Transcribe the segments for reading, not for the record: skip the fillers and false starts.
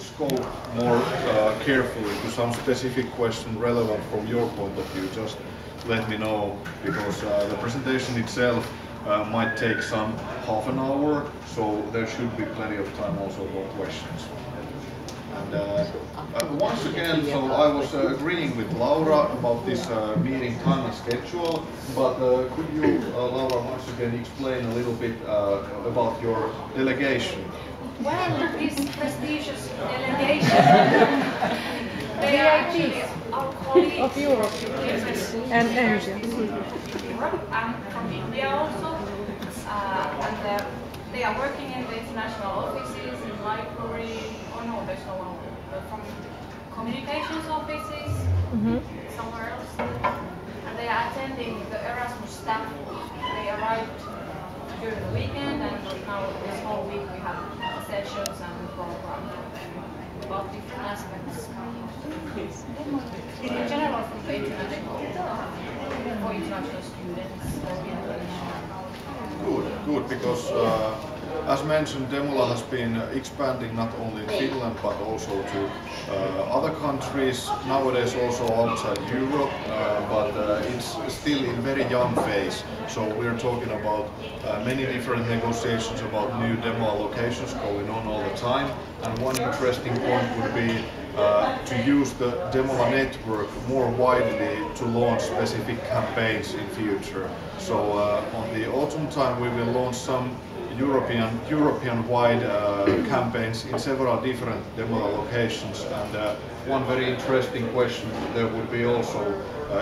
scope more carefully to some specific question relevant from your point of view, just let me know, because the presentation itself might take some half an hour, so there should be plenty of time also for questions. And once again, so I was agreeing with Laura about this meeting time and schedule, but could you, Laura, once again explain a little bit about your delegation? Well, this prestigious delegation, they are actually our colleagues of Europe and Asia. Europe and from India also, and they are working in the international offices, in library, oh no, there's no one, from communications offices, somewhere else, and they are attending the Erasmus staff week. They arrived during the weekend, and now this whole week we have sessions and programs about different aspects. In general, from the international, for international students. Good, because as mentioned, DEMOLA has been expanding not only in Finland but also to other countries, nowadays also outside Europe, but it's still in very young phase. So we're talking about many different negotiations about new DEMOLA locations going on all the time. And one interesting point would be to use the DEMOLA network more widely to launch specific campaigns in future. So on the autumn time we will launch some European-wide campaigns in several different DEMOLA locations. And one very interesting question there would be also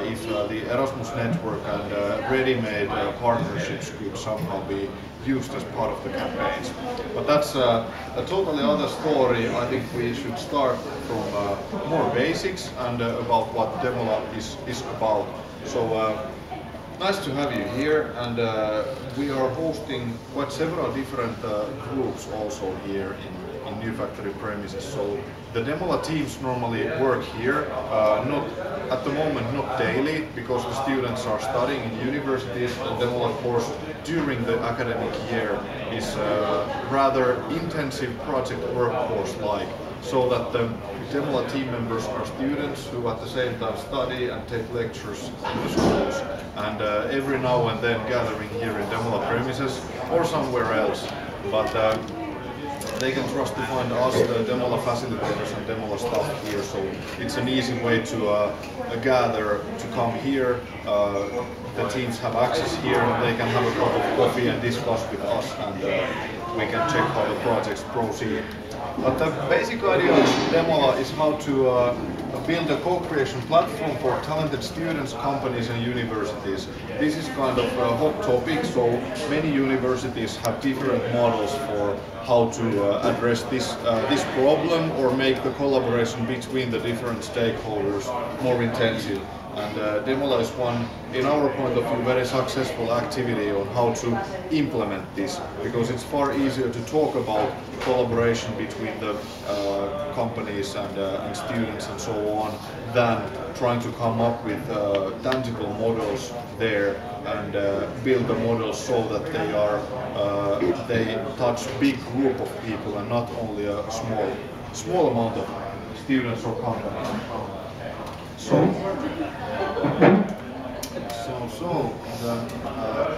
if the Erasmus network and ready-made partnerships could somehow be used as part of the campaigns. But that's a totally other story. I think we should start from more basics and about what DEMOLA is about. So nice to have you here, and we are hosting quite several different groups also here in New Factory premises. So the DEMOLA teams normally work here, not at the moment, not daily, because the students are studying in universities. The DEMOLA course during the academic year is rather intensive project work course-like, so that the DEMOLA team members are students who at the same time study and take lectures in the schools, and every now and then gathering here in DEMOLA premises or somewhere else. But they can trust to find us, the DEMOLA facilitators and DEMOLA staff here, so it's an easy way to gather, to come here. The teams have access here, and they can have a cup of coffee and discuss with us, and we can check how the projects proceed. But the basic idea of DEMOLA is how to build a co-creation platform for talented students, companies and universities. This is kind of a hot topic, so many universities have different models for how to address this problem or make the collaboration between the different stakeholders more intensive. And DEMOLA is one, in our point of view, very successful activity on how to implement this, because it's far easier to talk about collaboration between the companies and students and so on than trying to come up with tangible models there and build the models so that they touch big group of people and not only a small amount of students or companies.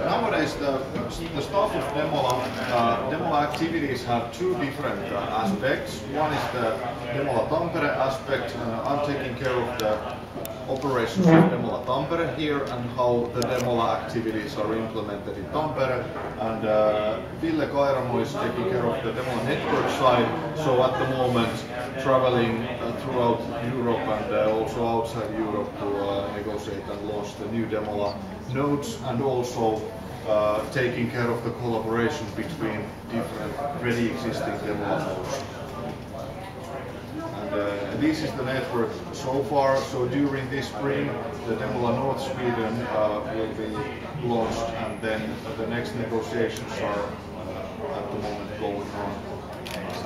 Nowadays the staff of DEMOLA activities have two different aspects. One is the DEMOLA Tampere aspect. I'm taking care of the operations of DEMOLA Tampere here and how the DEMOLA activities are implemented in Tampere. And Ville Kairamo is taking care of the DEMOLA network side. So at the moment traveling throughout Europe and also outside Europe to negotiate and launch the new DEMOLA nodes, and also taking care of the collaboration between different already existing DEMOLA nodes. And this is the network so far. So during this spring the DEMOLA North Sweden will be launched, and then the next negotiations are at the moment going on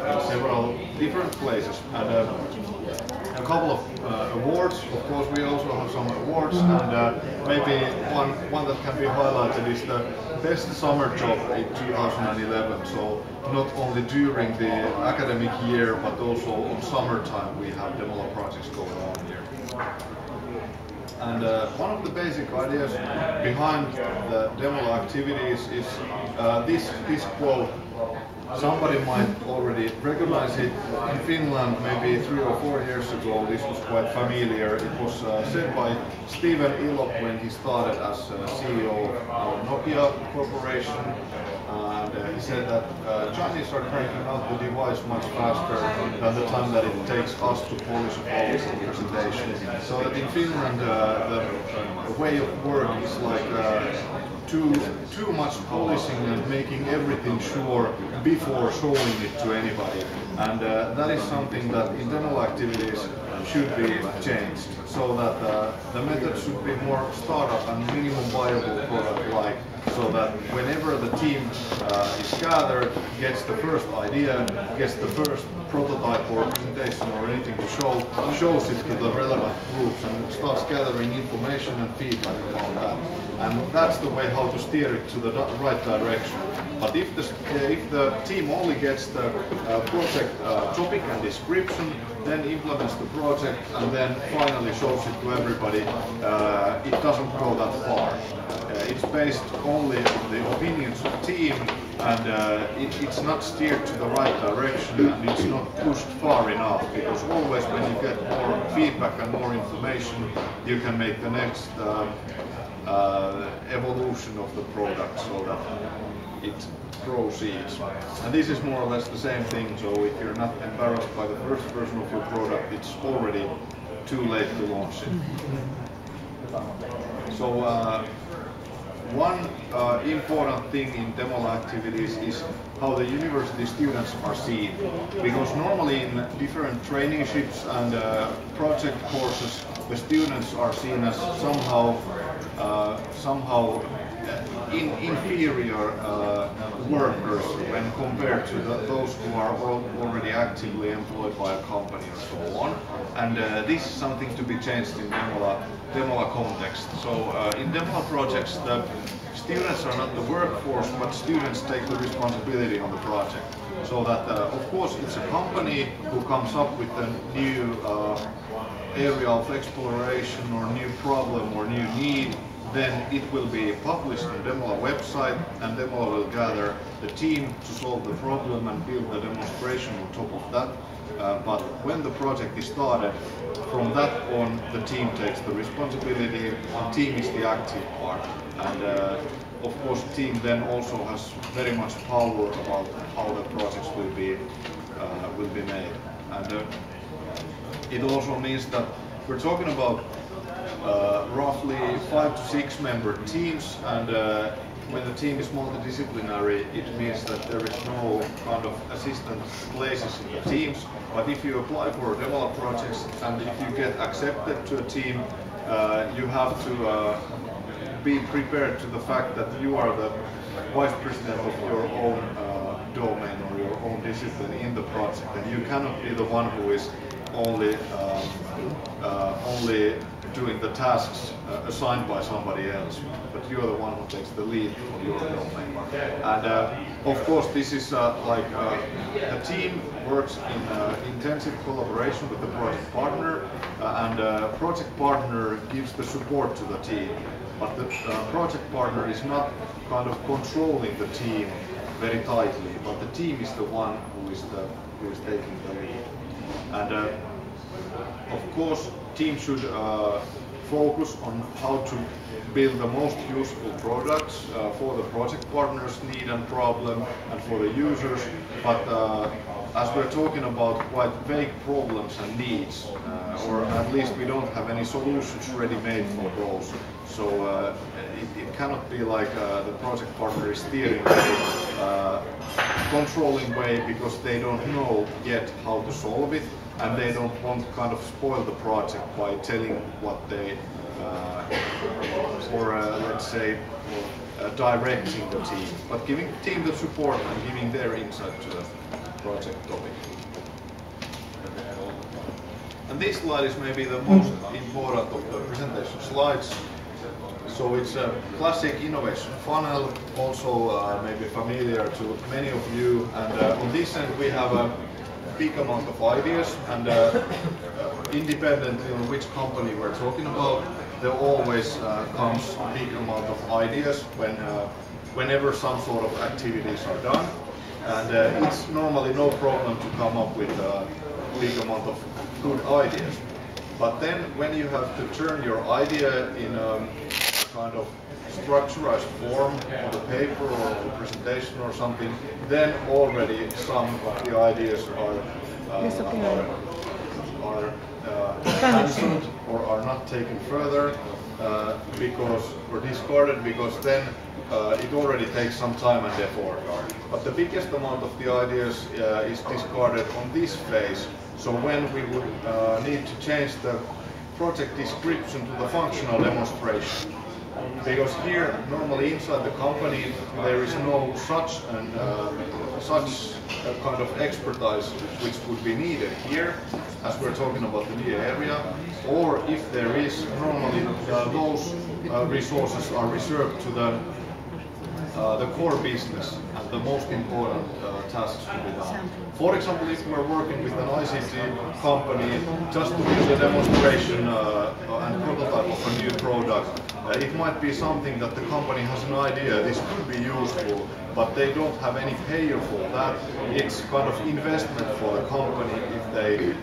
in several different places. And a couple of awards. Of course, we also have some awards, and maybe one that can be highlighted is the best summer job in 2011. So not only during the academic year, but also on summertime we have DEMOLA projects going on here. And one of the basic ideas behind the DEMOLA activities is this quote. Somebody might already recognize it. In Finland, maybe 3 or 4 years ago, this was quite familiar. It was said by Stephen Ilop when he started as CEO of Nokia Corporation. And he said that Chinese are cranking out the device much faster than the time that it takes us to polish a PowerPoint presentation. So that in Finland, the way of work is like too much polishing and making everything sure before showing it to anybody. And that is something that in demo activities should be changed, so that the method should be more startup and minimum viable product-like, so that whenever the team is gathered, gets the first idea, gets the first prototype or presentation or anything to show, shows it to the relevant groups and starts gathering information and feedback about that. And that's the way how to steer it to the right direction. But if the team only gets the project topic and description, then implements the project and then finally shows it to everybody, it doesn't go that far. It's based only on the opinions of the team, and it's not steered to the right direction, and it's not pushed far enough, because always when you get more feedback and more information, you can make the next evolution of the product so that it proceeds. And this is more or less the same thing, so if you're not embarrassed by the first version of your product, it's already too late to launch it. So one important thing in demo activities is how the university students are seen, because normally in different traineeships and project courses, the students are seen as somehow inferior workers when compared to those who are already actively employed by a company or so on. And this is something to be changed in DEMOLA context. So in DEMOLA projects, the students are not the workforce, but students take the responsibility on the project. So that, of course, it's a company who comes up with a new area of exploration or new problem or new need. Then it will be published on DEMOLA website, and DEMOLA will gather the team to solve the problem and build the demonstration on top of that. But when the project is started, from that on the team takes the responsibility, and team is the active part. And of course team then also has very much power about how the projects will be made. And it also means that we're talking about roughly 5 to 6 member teams, and when the team is multidisciplinary, it means that there is no kind of assistant places in the teams. But if you apply for DEMOLA projects and if you get accepted to a team, you have to be prepared to the fact that you are the vice president of your own domain or your own discipline in the project, and you cannot be the one who is only doing the tasks assigned by somebody else, but you're the one who takes the lead for your domain. And of course, this is like a team works in intensive collaboration with the project partner, and project partner gives the support to the team. But the project partner is not kind of controlling the team very tightly, but the team is the one who is taking the lead. And of course, team should focus on how to build the most useful products for the project partner's need and problem and for the users. But as we're talking about quite vague problems and needs, or at least we don't have any solutions ready-made for those. So it cannot be like the project partner is steering a controlling way, because they don't know yet how to solve it, and they don't want to kind of spoil the project by telling what they, let's say, directing the team, but giving the team the support and giving their insight to the project topic. And this slide is maybe the most important of the presentation slides. So it's a classic innovation funnel, also maybe familiar to many of you. And on this end we have a big amount of ideas, and independently on which company we're talking about, there always comes a big amount of ideas whenever some sort of activities are done. And it's normally no problem to come up with a big amount of good ideas. But then when you have to turn your idea in a kind of structured form on the paper or on the presentation or something, then already some of the ideas are cancelled or are not taken further or discarded, because then it already takes some time and effort. But the biggest amount of the ideas is discarded on this phase. So when we would need to change the project description to the functional demonstration. Because here, normally inside the company, there is no such kind of expertise which would be needed here, as we're talking about the DA area. Or if there is, normally those resources are reserved to the core business and the most important tasks to be done. For example, if we're working with an ICT company just to do a demonstration and prototype of a new product, it might be something that the company has an idea this could be useful, but they don't have any payer for that. It's kind of investment for the company if they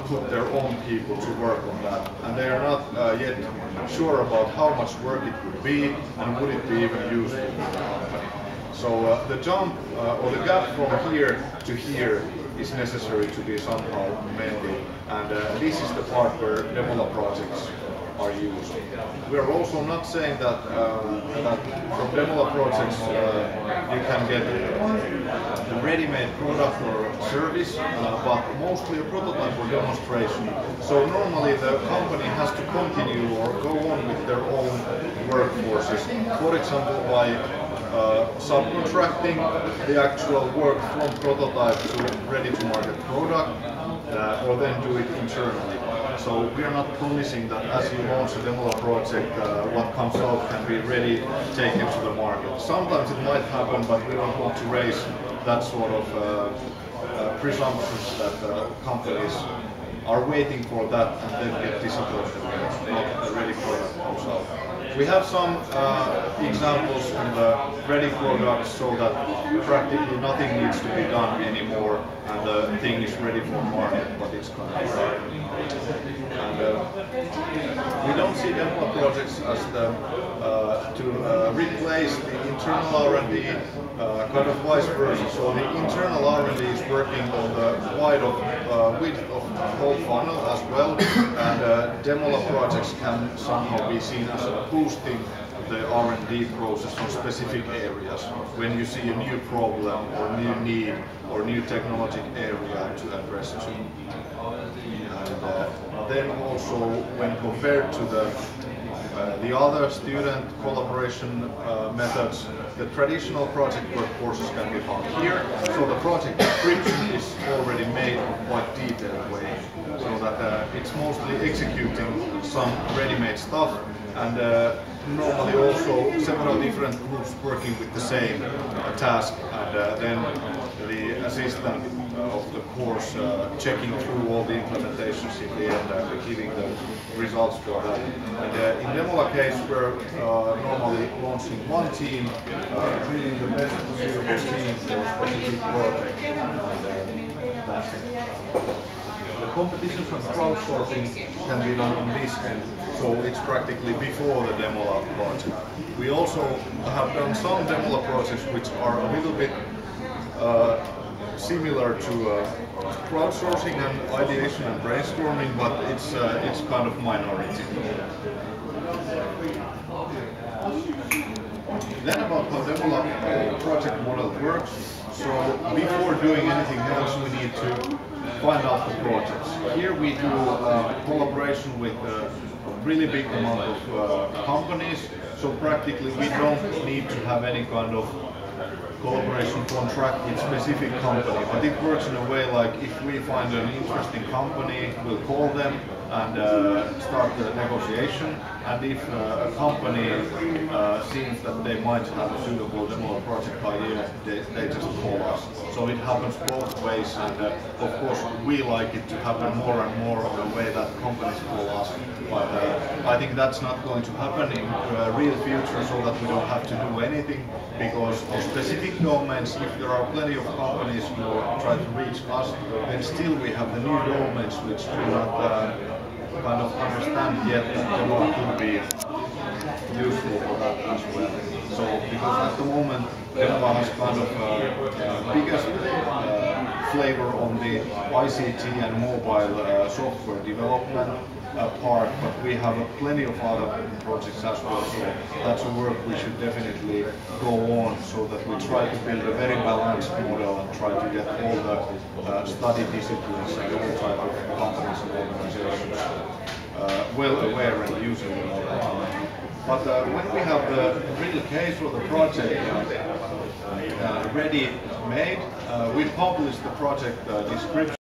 put their own people to work on that, and they are not yet sure about how much work it would be and would it be even useful for the company. So the jump or the gap from here to here is necessary to be somehow mended, and this is the part where DEMOLA projects are used. We are also not saying that, that from DEMOLA projects you can get a ready-made product or service, but mostly a prototype or demonstration. So normally the company has to continue or go on with their own workforces, for example by subcontracting the actual work from prototype to ready-to-market product, or then do it internally. So we are not promising that as you launch a DEMOLA project, what comes out can be ready, taken to the market. Sometimes it might happen, but we don't want to raise that sort of presumptions that companies are waiting for that and then get disappointed when it's not a ready product comes out. We have some examples in the ready products so that practically nothing needs to be done anymore and the thing is ready for market, but it's kind of hard. And we don't see DEMOLA projects as to replace the internal R&D, kind of vice versa. So the internal R&D is working on the width of the whole funnel as well, and DEMOLA projects can somehow be seen as a boosting the R&D process on specific areas when you see a new problem or new need or new technological area to address to. And then also when compared to the other student collaboration methods, the traditional project workforces can be found here. So the project description is already made in a quite detailed way, so that it's mostly executing some ready-made stuff, and normally also several different groups working with the same task, and then the assistant of the course checking through all the implementations in the end and giving the results for that. And in DEMOLA case, we're normally launching one team, really the best possible team for a specific project. And that's it. The competitions and crowdsourcing can be done on this end, so it's practically before the DEMOLA project. We also have done some DEMOLA projects which are a little bit similar to crowdsourcing and ideation and brainstorming, but it's kind of minority. Then about how DEMOLA project model works. So before doing anything else, we need to find out the projects. Here we do collaboration with a really big amount of companies, so practically we don't need to have any kind of collaboration contract with specific company, but it works in a way like if we find an interesting company, we'll call them and start the negotiation, and if a company seems that they might have a suitable DEMOLA project idea, they just call us. So it happens both ways, and of course we like it to happen more and more on the way that companies call us, but I think that's not going to happen in real future, so that we don't have to do anything, because on specific domains, if there are plenty of companies who try to reach us, then still we have the new domains which do not kind of understand yet that DEMOLA could be useful for that as well. So, because at the moment DEMOLA has kind of biggest flavor on the ICT and mobile software development part, but we have plenty of other projects as well, so that's a work we should definitely go on, so that we try to build a very balanced model and try to get all the study disciplines and all type of companies and organizations well aware and using the model. But when we have the real case or the project ready made, we publish the project description